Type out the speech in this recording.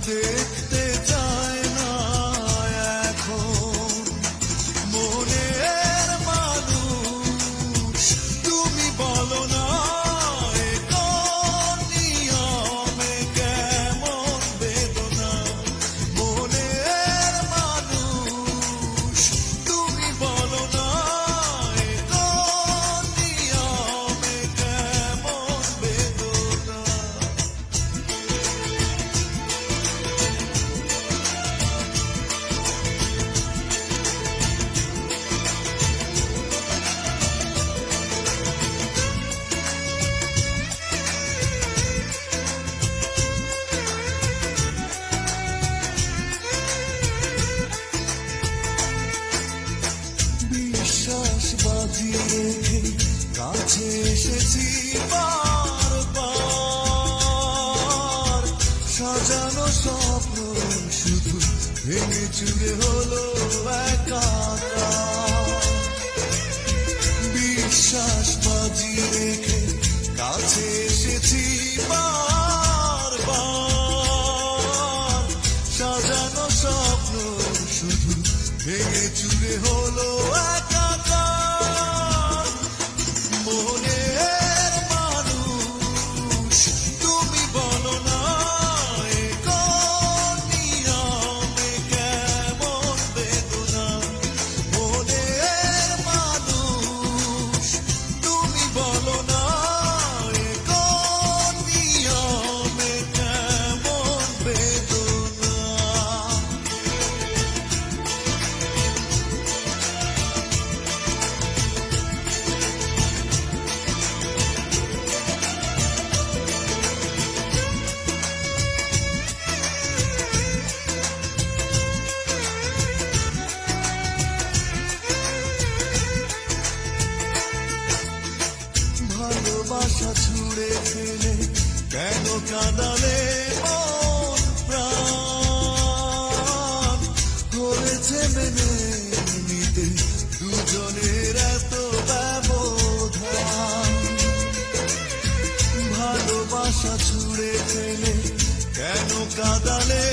দেখতে চায় না এখন মনের মানুষ। তুমি বলো না এ কোন নিয়মে কেমন বেদনা মনের মানুষ। তুমি বলো না এ কোন নিয়মে কেমন বেদনা। বিশ্বাস বাজিয়ে রেখে কাছে এসেছি বারবার। সাজানো স্বপ্ন শুধু ভেঙে চুরে হলো একাকার। বিশ্বাস বাজিয়ে রেখে কাছে এসেছি বারবার। সাজানো স্বপ্ন শুধু ভেঙে চুরে হলো একাকার মনের মানুষ। তুমি বলো না এ কোন নিয়মে কেমন বেদনা মনের মানুষ। তুমি বলো না এ কোন নিয়মে কেমন বেদনা। ভালোবাসা ছুড়ে ফেলে কেন কাঁদালে মন প্রাণ। হয়েছে মেনে নিতে দুজনের এত ব্যবধান। ভালোবাসা ছুড়ে ফেলে কেন কাঁদালে